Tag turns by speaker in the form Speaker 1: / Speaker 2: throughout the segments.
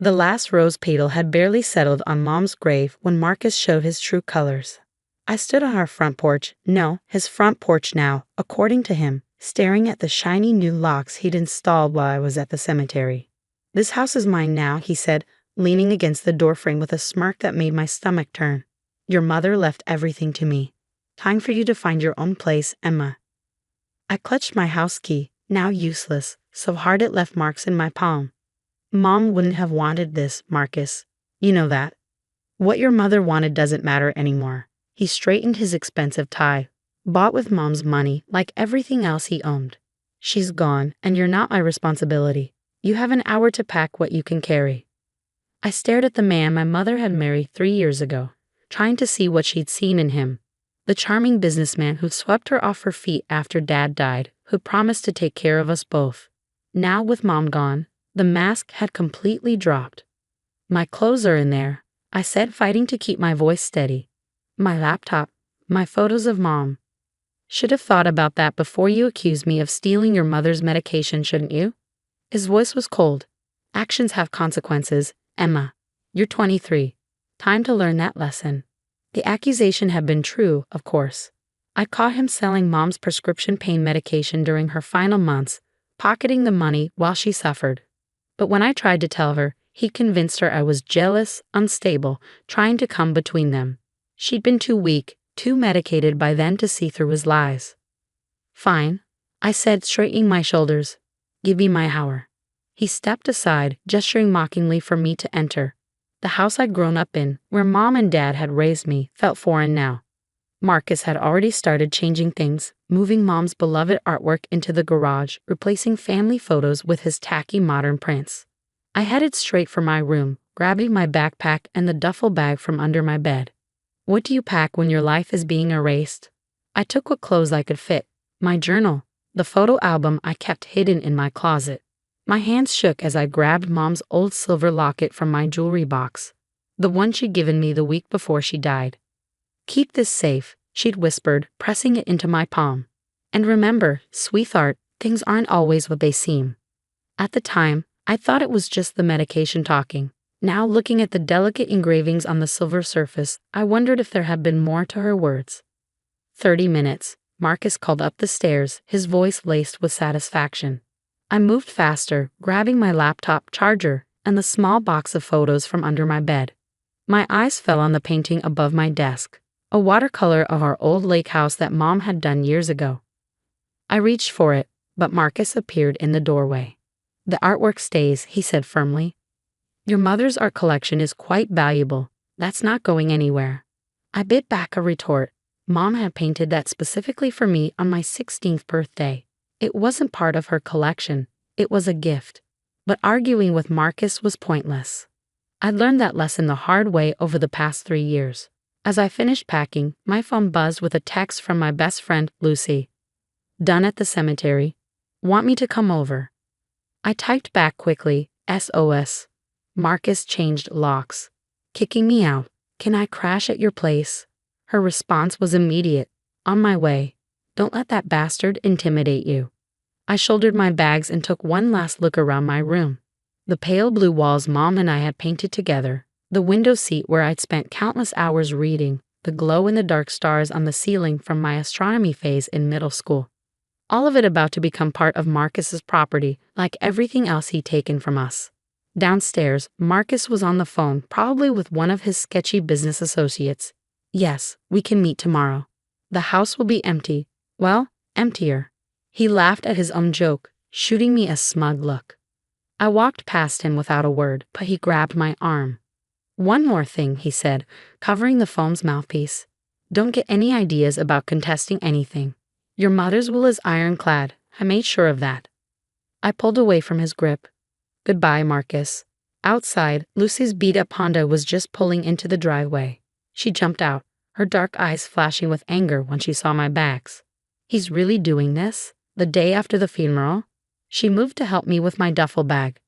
Speaker 1: The last rose petal had barely settled on Mom's grave when Marcus showed his true colors. I stood on our front porch, no, his front porch now, according to him, staring at the shiny new locks he'd installed while I was at the cemetery. "This house is mine now," he said, leaning against the doorframe with a smirk that made my stomach turn. "Your mother left everything to me. Time for you to find your own place, Emma." I clutched my house key, now useless, so hard it left marks in my palm. "Mom wouldn't have wanted this, Marcus. You know that. What your mother wanted doesn't matter anymore." He straightened his expensive tie, bought with Mom's money like everything else he owned. "She's gone, and you're not my responsibility. You have an hour to pack what you can carry." I stared at the man my mother had married 3 years ago, trying to see what she'd seen in him. The charming businessman who'd swept her off her feet after Dad died, who promised to take care of us both. Now, with Mom gone, the mask had completely dropped. "My clothes are in there," I said, fighting to keep my voice steady. "My laptop, my photos of Mom. Should have thought about that before you accused me of stealing your mother's medication, shouldn't you?" His voice was cold. "Actions have consequences, Emma. You're 23. Time to learn that lesson." The accusation had been true, of course. I caught him selling Mom's prescription pain medication during her final months, pocketing the money while she suffered. But when I tried to tell her, he convinced her I was jealous, unstable, trying to come between them. She'd been too weak, too medicated by then to see through his lies. "Fine," I said, straightening my shoulders. "Give me my hour." He stepped aside, gesturing mockingly for me to enter. The house I'd grown up in, where Mom and Dad had raised me, felt foreign now. Marcus had already started changing things, moving Mom's beloved artwork into the garage, replacing family photos with his tacky modern prints. I headed straight for my room, grabbing my backpack and the duffel bag from under my bed. What do you pack when your life is being erased? I took what clothes I could fit, my journal, the photo album I kept hidden in my closet. My hands shook as I grabbed Mom's old silver locket from my jewelry box, the one she'd given me the week before she died. "Keep this safe," she'd whispered, pressing it into my palm. "And remember, sweetheart, things aren't always what they seem." At the time, I thought it was just the medication talking. Now, looking at the delicate engravings on the silver surface, I wondered if there had been more to her words. 30 minutes, Marcus called up the stairs, his voice laced with satisfaction. I moved faster, grabbing my laptop charger and the small box of photos from under my bed. My eyes fell on the painting above my desk, a watercolor of our old lake house that Mom had done years ago. I reached for it, but Marcus appeared in the doorway. "The artwork stays," he said firmly. "Your mother's art collection is quite valuable. That's not going anywhere." I bit back a retort. Mom had painted that specifically for me on my 16th birthday. It wasn't part of her collection. It was a gift. But arguing with Marcus was pointless. I'd learned that lesson the hard way over the past 3 years. As I finished packing, my phone buzzed with a text from my best friend, Lucy. "Done at the cemetery. Want me to come over?" I typed back quickly, SOS. Marcus changed locks. "Kicking me out. Can I crash at your place?" Her response was immediate. "On my way. Don't let that bastard intimidate you." I shouldered my bags and took one last look around my room. The pale blue walls Mom and I had painted together, the window seat where I'd spent countless hours reading, the glow-in-the-dark stars on the ceiling from my astronomy phase in middle school. All of it about to become part of Marcus's property, like everything else he'd taken from us. Downstairs, Marcus was on the phone, probably with one of his sketchy business associates. "Yes, we can meet tomorrow. The house will be empty. Well, emptier." He laughed at his own joke, shooting me a smug look. I walked past him without a word, but he grabbed my arm. "One more thing," he said, covering the phone's mouthpiece. "Don't get any ideas about contesting anything. Your mother's will is ironclad. I made sure of that." I pulled away from his grip. "Goodbye, Marcus." Outside, Lucy's beat-up Honda was just pulling into the driveway. She jumped out, her dark eyes flashing with anger when she saw my bags. "He's really doing this? The day after the funeral?" She moved to help me with my duffel bag.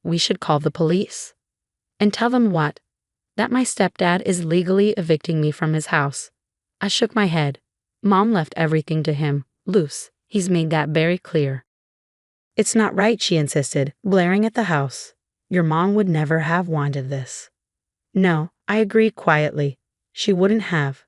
Speaker 1: "We should call the police." "And tell them what?" "That my stepdad is legally evicting me from his house." I shook my head. "Mom left everything to him, Luce. He's made that very clear." "It's not right," she insisted, glaring at the house. Your mom would never have wanted this. No, I agreed quietly. She wouldn't have.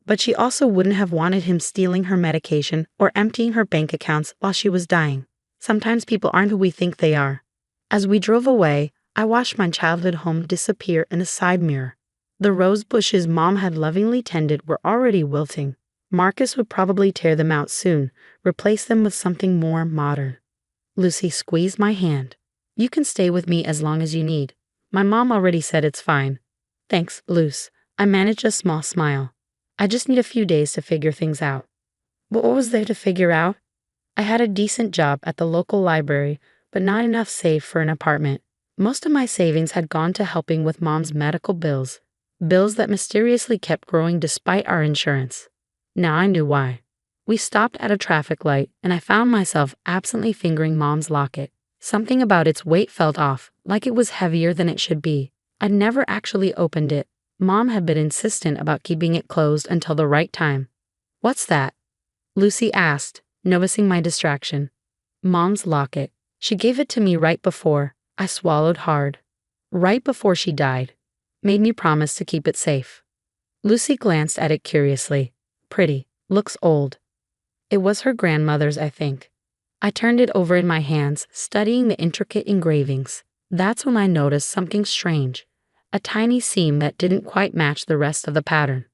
Speaker 1: But she also wouldn't have wanted him stealing her medication or emptying her bank accounts while she was dying. Sometimes people aren't who we think they are. As we drove away, I watched my childhood home disappear in a side mirror. The rose bushes Mom had lovingly tended were already wilting. Marcus would probably tear them out soon, replace them with something more modern. Lucy squeezed my hand. You can stay with me as long as you need. My mom already said it's fine. Thanks, Luce. I managed a small smile. I just need a few days to figure things out. But what was there to figure out? I had a decent job at the local library, but not enough saved for an apartment. Most of my savings had gone to helping with Mom's medical bills that mysteriously kept growing despite our insurance. Now I knew why. We stopped at a traffic light, and I found myself absently fingering Mom's locket. Something about its weight felt off, like it was heavier than it should be. I'd never actually opened it. Mom had been insistent about keeping it closed until the right time. What's that? Lucy asked, noticing my distraction. Mom's locket. She gave it to me right before. I swallowed hard. Right before she died. Made me promise to keep it safe. Lucy glanced at it curiously. Pretty. Looks old. It was her grandmother's, I think. I turned it over in my hands, studying the intricate engravings. That's when I noticed something strange. A tiny seam that didn't quite match the rest of the pattern.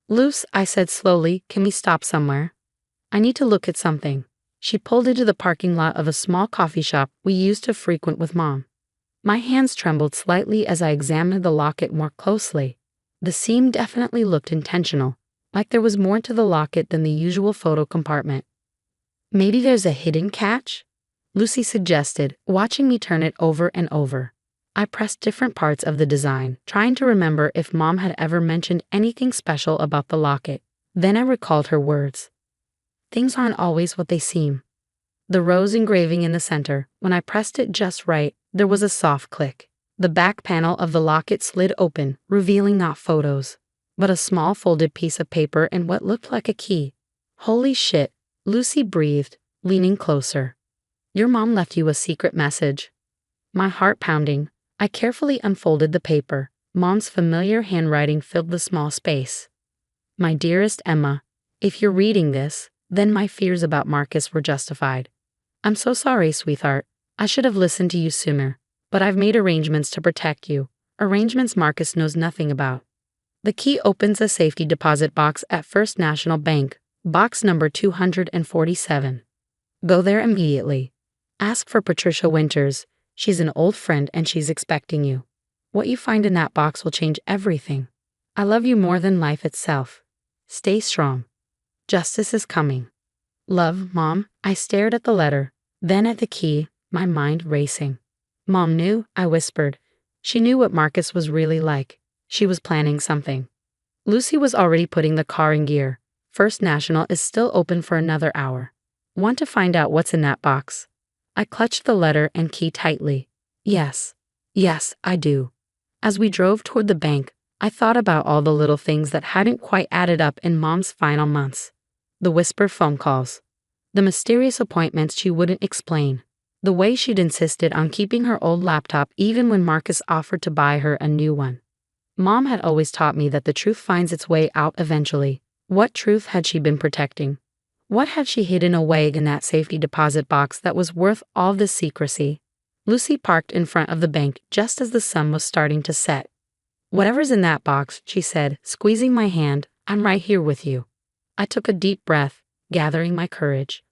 Speaker 1: Luce, I said slowly, can we stop somewhere? I need to look at something. She pulled into the parking lot of a small coffee shop we used to frequent with Mom. My hands trembled slightly as I examined the locket more closely. The seam definitely looked intentional, like there was more to the locket than the usual photo compartment. Maybe there's a hidden catch? Lucy suggested, watching me turn it over and over. I pressed different parts of the design, trying to remember if Mom had ever mentioned anything special about the locket. Then I recalled her words. Things aren't always what they seem. The rose engraving in the center, when I pressed it just right, there was a soft click. The back panel of the locket slid open, revealing not photos, but a small folded piece of paper and what looked like a key. Holy shit, Lucy breathed, leaning closer. Your mom left you a secret message. My heart pounding, I carefully unfolded the paper. Mom's familiar handwriting filled the small space. My dearest Emma, if you're reading this, then my fears about Marcus were justified. I'm so sorry, sweetheart. I should have listened to you sooner, but I've made arrangements to protect you, arrangements Marcus knows nothing about. The key opens a safety deposit box at First National Bank, box number 247. Go there immediately. Ask for Patricia Winters. She's an old friend and she's expecting you. What you find in that box will change everything. I love you more than life itself. Stay strong. Justice is coming. Love, Mom. I stared at the letter, then at the key, my mind racing. Mom knew, I whispered. She knew what Marcus was really like. She was planning something. Lucy was already putting the car in gear. First National is still open for another hour. Want to find out what's in that box? I clutched the letter and key tightly. Yes, I do. As we drove toward the bank, I thought about all the little things that hadn't quite added up in Mom's final months. The whispered phone calls. The mysterious appointments she wouldn't explain. The way she'd insisted on keeping her old laptop even when Marcus offered to buy her a new one. Mom had always taught me that the truth finds its way out eventually. What truth had she been protecting? What had she hidden away in that safety deposit box that was worth all this secrecy? Lucy parked in front of the bank just as the sun was starting to set. Whatever's in that box, she said, squeezing my hand, I'm right here with you. I took a deep breath, gathering my courage.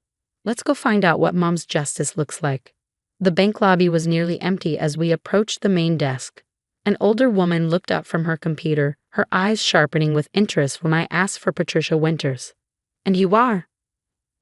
Speaker 1: Let's go find out what Mom's justice looks like. The bank lobby was nearly empty as we approached the main desk. An older woman looked up from her computer, her eyes sharpening with interest when I asked for Patricia Winters. And you are?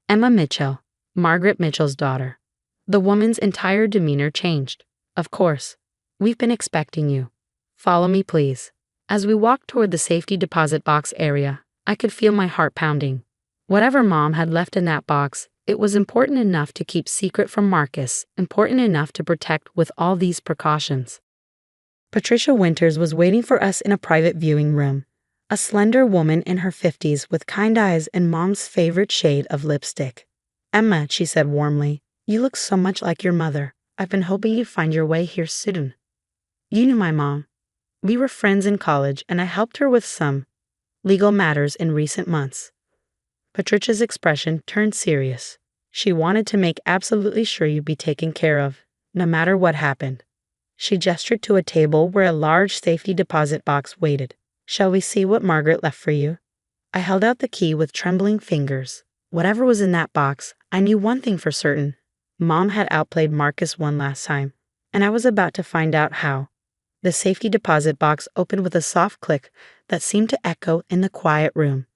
Speaker 1: Emma Mitchell, Margaret Mitchell's daughter. The woman's entire demeanor changed. Of course. We've been expecting you. Follow me, please. As we walked toward the safety deposit box area, I could feel my heart pounding. Whatever Mom had left in that box, it was important enough to keep secret from Marcus, important enough to protect with all these precautions. Patricia Winters was waiting for us in a private viewing room. A slender woman in her 50s with kind eyes and Mom's favorite shade of lipstick. Emma, she said warmly, you look so much like your mother. I've been hoping you'd find your way here soon. You knew my mom. We were friends in college, and I helped her with some legal matters in recent months. Patricia's expression turned serious. She wanted to make absolutely sure you'd be taken care of, no matter what happened. She gestured to a table where a large safety deposit box waited. Shall we see what Margaret left for you? I held out the key with trembling fingers. Whatever was in that box, I knew one thing for certain. Mom had outplayed Marcus one last time, and I was about to find out how. The safety deposit box opened with a soft click that seemed to echo in the quiet room.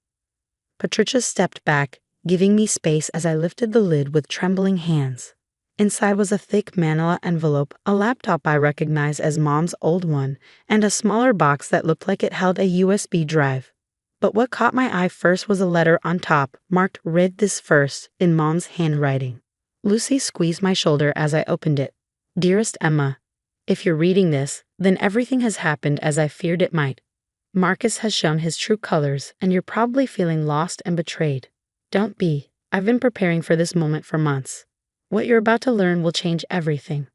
Speaker 1: Patricia stepped back, giving me space as I lifted the lid with trembling hands. Inside was a thick manila envelope, a laptop I recognized as Mom's old one, and a smaller box that looked like it held a USB drive. But what caught my eye first was a letter on top, marked "Read this first" in Mom's handwriting. Lucy squeezed my shoulder as I opened it. Dearest Emma, if you're reading this, then everything has happened as I feared it might. Marcus has shown his true colors, and you're probably feeling lost and betrayed. Don't be. I've been preparing for this moment for months. What you're about to learn will change everything.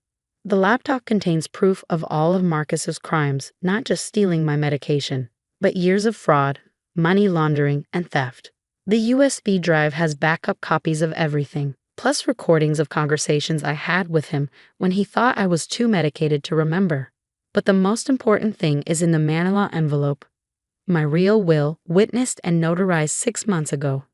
Speaker 1: The laptop contains proof of all of Marcus's crimes, not just stealing my medication, but years of fraud, money laundering, and theft. The USB drive has backup copies of everything, plus recordings of conversations I had with him when he thought I was too medicated to remember. But the most important thing is in the manila envelope. My real will, witnessed and notarized 6 months ago,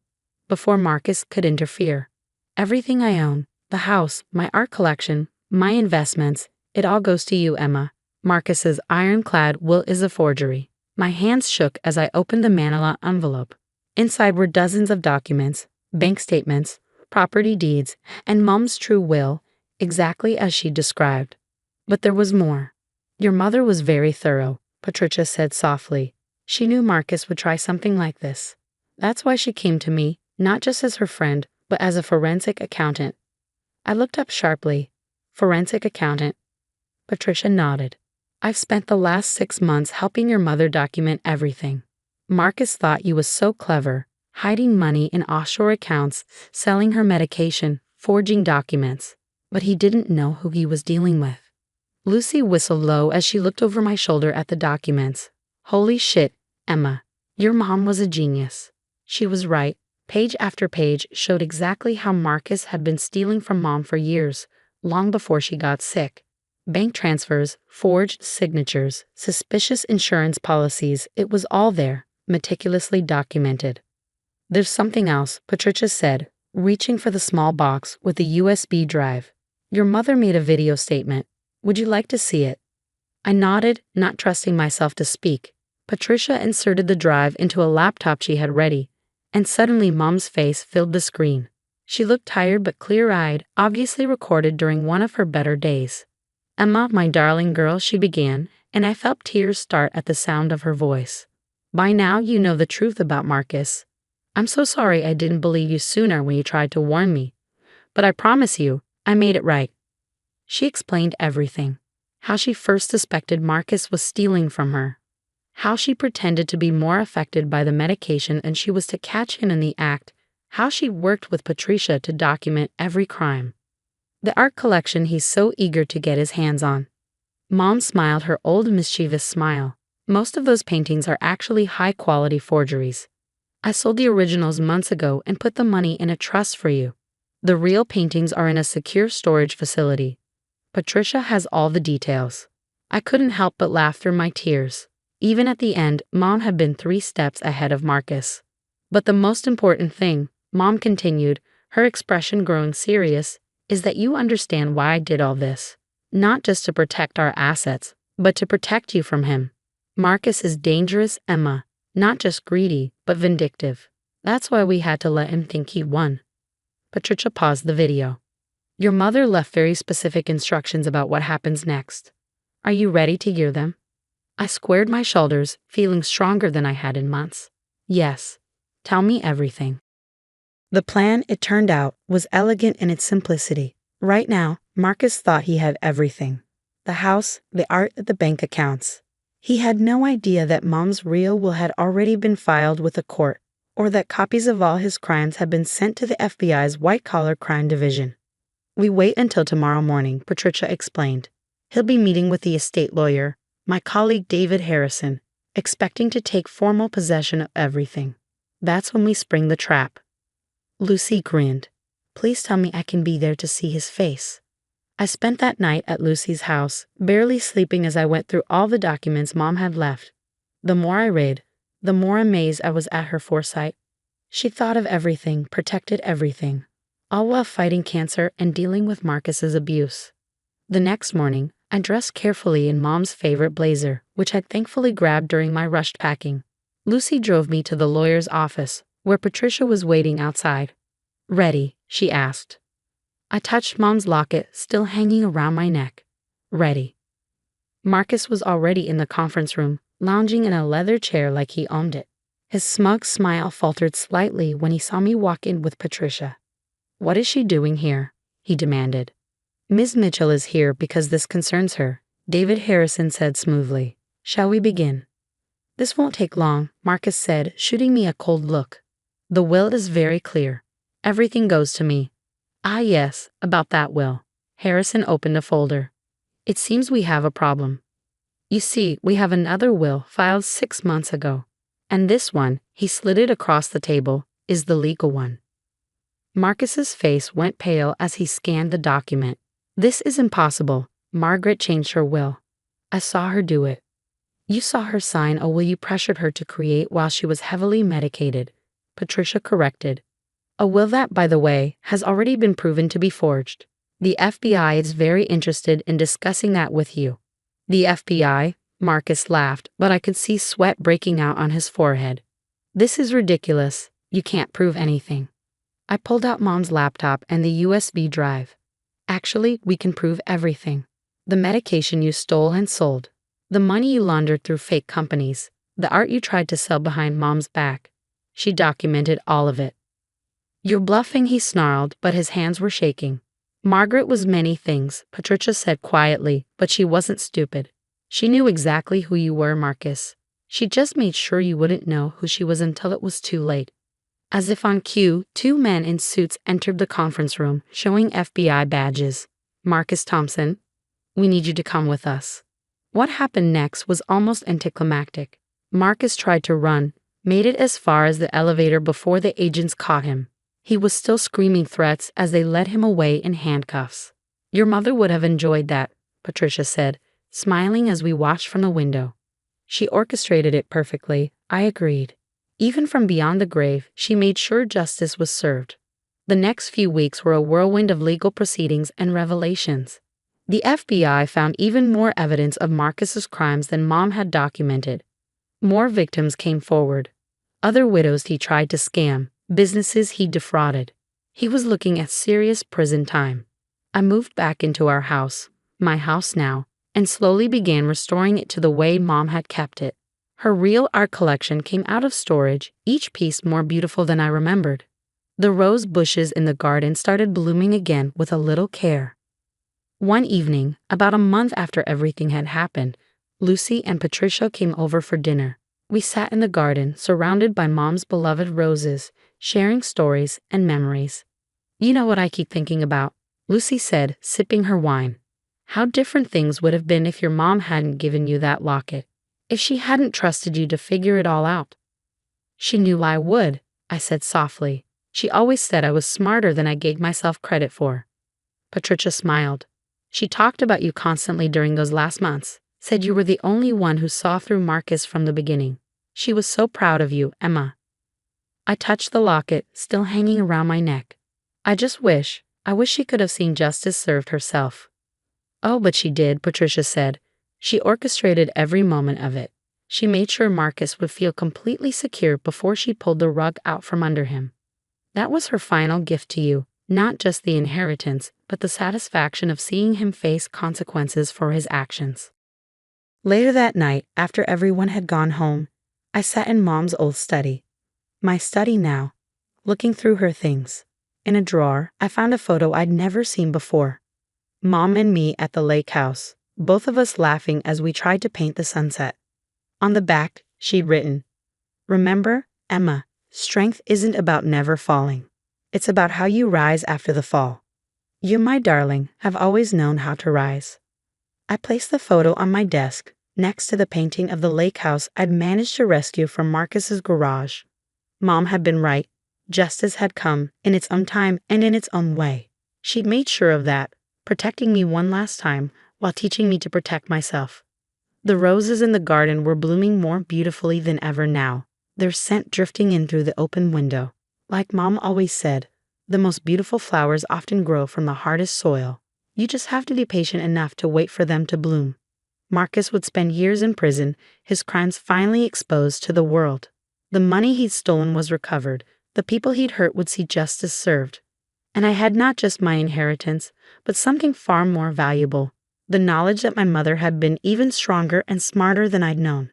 Speaker 1: before Marcus could interfere. Everything I own, the house, my art collection, my investments, it all goes to you, Emma. Marcus's ironclad will is a forgery. My hands shook as I opened the manila envelope. Inside were dozens of documents, bank statements, property deeds, and Mom's true will, exactly as she described. But there was more. Your mother was very thorough, Patricia said softly. She knew Marcus would try something like this. That's why she came to me, not just as her friend, but as a forensic accountant. I looked up sharply. Forensic accountant. Patricia nodded. I've spent the last 6 months helping your mother document everything. Marcus thought you was so clever, hiding money in offshore accounts, selling her medication, forging documents. But he didn't know who he was dealing with. Lucy whistled low as she looked over my shoulder at the documents. Holy shit, Emma. Your mom was a genius. She was right. Page after page showed exactly how Marcus had been stealing from Mom for years, long before she got sick. Bank transfers, forged signatures, suspicious insurance policies, it was all there, meticulously documented. There's something else, Patricia said, reaching for the small box with the USB drive. Your mother made a video statement. Would you like to see it? I nodded, not trusting myself to speak. Patricia inserted the drive into a laptop she had ready, and suddenly Mom's face filled the screen. She looked tired but clear-eyed, obviously recorded during one of her better days. Emma, my darling girl, she began, and I felt tears start at the sound of her voice. By now you know the truth about Marcus. I'm so sorry I didn't believe you sooner when you tried to warn me. But I promise you, I made it right. She explained everything. How she first suspected Marcus was stealing from her. How she pretended to be more affected by the medication and she was to catch him in the act. How she worked with Patricia to document every crime. The art collection he's so eager to get his hands on. Mom smiled her old mischievous smile. Most of those paintings are actually high-quality forgeries. I sold the originals months ago and put the money in a trust for you. The real paintings are in a secure storage facility. Patricia has all the details. I couldn't help but laugh through my tears. Even at the end, Mom had been 3 steps ahead of Marcus. But the most important thing, Mom continued, her expression growing serious, is that you understand why I did all this. Not just to protect our assets, but to protect you from him. Marcus is dangerous, Emma. Not just greedy, but vindictive. That's why we had to let him think he won. Patricia paused the video. Your mother left very specific instructions about what happens next. Are you ready to hear them? I squared my shoulders, feeling stronger than I had in months. Yes. Tell me everything. The plan, it turned out, was elegant in its simplicity. Right now, Marcus thought he had everything. The house, the art, the bank accounts. He had no idea that Mom's real will had already been filed with the court, or that copies of all his crimes had been sent to the FBI's white-collar crime division. We wait until tomorrow morning, Patricia explained. He'll be meeting with the estate lawyer, my colleague David Harrison, expecting to take formal possession of everything. That's when we spring the trap. Lucy grinned. Please tell me I can be there to see his face. I spent that night at Lucy's house, barely sleeping as I went through all the documents Mom had left. The more I read, the more amazed I was at her foresight. She thought of everything, protected everything, all while fighting cancer and dealing with Marcus's abuse. The next morning, I dressed carefully in Mom's favorite blazer, which I'd thankfully grabbed during my rushed packing. Lucy drove me to the lawyer's office, where Patricia was waiting outside. Ready? She asked. I touched Mom's locket, still hanging around my neck. Ready. Marcus was already in the conference room, lounging in a leather chair like he owned it. His smug smile faltered slightly when he saw me walk in with Patricia. What is she doing here? He demanded. Ms. Mitchell is here because this concerns her, David Harrison said smoothly. Shall we begin? This won't take long, Marcus said, shooting me a cold look. The will is very clear. Everything goes to me. Ah yes, about that will. Harrison opened a folder. It seems we have a problem. You see, we have another will filed 6 months ago. And this one, he slid it across the table, is the legal one. Marcus's face went pale as he scanned the document. This is impossible. Margaret changed her will. I saw her do it. You saw her sign a will you pressured her to create while she was heavily medicated, Patricia corrected. A will that, by the way, has already been proven to be forged. The FBI is very interested in discussing that with you. The FBI? Marcus laughed, but I could see sweat breaking out on his forehead. This is ridiculous. You can't prove anything. I pulled out Mom's laptop and the USB drive. Actually, we can prove everything. The medication you stole and sold. The money you laundered through fake companies. The art you tried to sell behind Mom's back. She documented all of it. You're bluffing, he snarled, but his hands were shaking. Margaret was many things, Patricia said quietly, but she wasn't stupid. She knew exactly who you were, Marcus. She just made sure you wouldn't know who she was until it was too late. As if on cue, 2 men in suits entered the conference room, showing FBI badges. Marcus Thompson, we need you to come with us. What happened next was almost anticlimactic. Marcus tried to run, made it as far as the elevator before the agents caught him. He was still screaming threats as they led him away in handcuffs. Your mother would have enjoyed that, Patricia said, smiling as we watched from the window. She orchestrated it perfectly, I agreed. Even from beyond the grave, she made sure justice was served. The next few weeks were a whirlwind of legal proceedings and revelations. The FBI found even more evidence of Marcus's crimes than Mom had documented. More victims came forward. Other widows he tried to scam, businesses he defrauded. He was looking at serious prison time. I moved back into our house, my house now, and slowly began restoring it to the way Mom had kept it. Her real art collection came out of storage, each piece more beautiful than I remembered. The rose bushes in the garden started blooming again with a little care. One evening, about a month after everything had happened, Lucy and Patricia came over for dinner. We sat in the garden, surrounded by Mom's beloved roses, sharing stories and memories. You know what I keep thinking about, Lucy said, sipping her wine. How different things would have been if your mom hadn't given you that locket. If she hadn't trusted you to figure it all out. She knew I would, I said softly. She always said I was smarter than I gave myself credit for. Patricia smiled. She talked about you constantly during those last months, said you were the only one who saw through Marcus from the beginning. She was so proud of you, Emma. I touched the locket, still hanging around my neck. I wish she could have seen justice served herself. Oh, but she did, Patricia said. She orchestrated every moment of it. She made sure Marcus would feel completely secure before she pulled the rug out from under him. That was her final gift to you, not just the inheritance, but the satisfaction of seeing him face consequences for his actions. Later that night, after everyone had gone home, I sat in Mom's old study. My study now, looking through her things. In a drawer, I found a photo I'd never seen before. Mom and me at the lake house, both of us laughing as we tried to paint the sunset. On the back, she'd written, "Remember, Emma, strength isn't about never falling. It's about how you rise after the fall. You, my darling, have always known how to rise." I placed the photo on my desk, next to the painting of the lake house I'd managed to rescue from Marcus's garage. Mom had been right. Justice had come, in its own time and in its own way. She'd made sure of that, protecting me one last time, while teaching me to protect myself. The roses in the garden were blooming more beautifully than ever now, their scent drifting in through the open window. Like Mom always said, the most beautiful flowers often grow from the hardest soil. You just have to be patient enough to wait for them to bloom. Marcus would spend years in prison, his crimes finally exposed to the world. The money he'd stolen was recovered, the people he'd hurt would see justice served. And I had not just my inheritance, but something far more valuable, the knowledge that my mother had been even stronger and smarter than I'd known.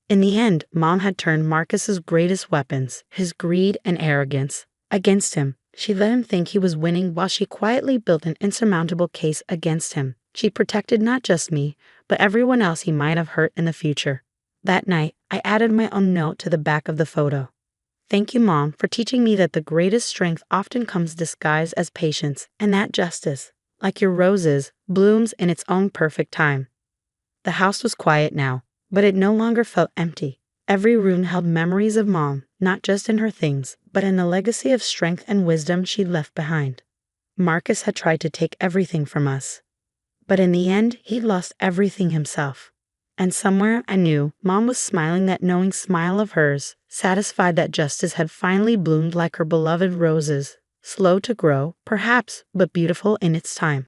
Speaker 1: In the end, Mom had turned Marcus's greatest weapons, his greed and arrogance, against him. She let him think he was winning while she quietly built an insurmountable case against him. She protected not just me, but everyone else he might have hurt in the future. That night, I added my own note to the back of the photo. Thank you, Mom, for teaching me that the greatest strength often comes disguised as patience, and that justice, like your roses, blooms in its own perfect time. The house was quiet now, but it no longer felt empty. Every room held memories of Mom, not just in her things, but in the legacy of strength and wisdom she left behind. Marcus had tried to take everything from us, but in the end, he'd lost everything himself. And somewhere I knew Mom was smiling that knowing smile of hers, satisfied that justice had finally bloomed like her beloved roses, slow to grow, perhaps, but beautiful in its time.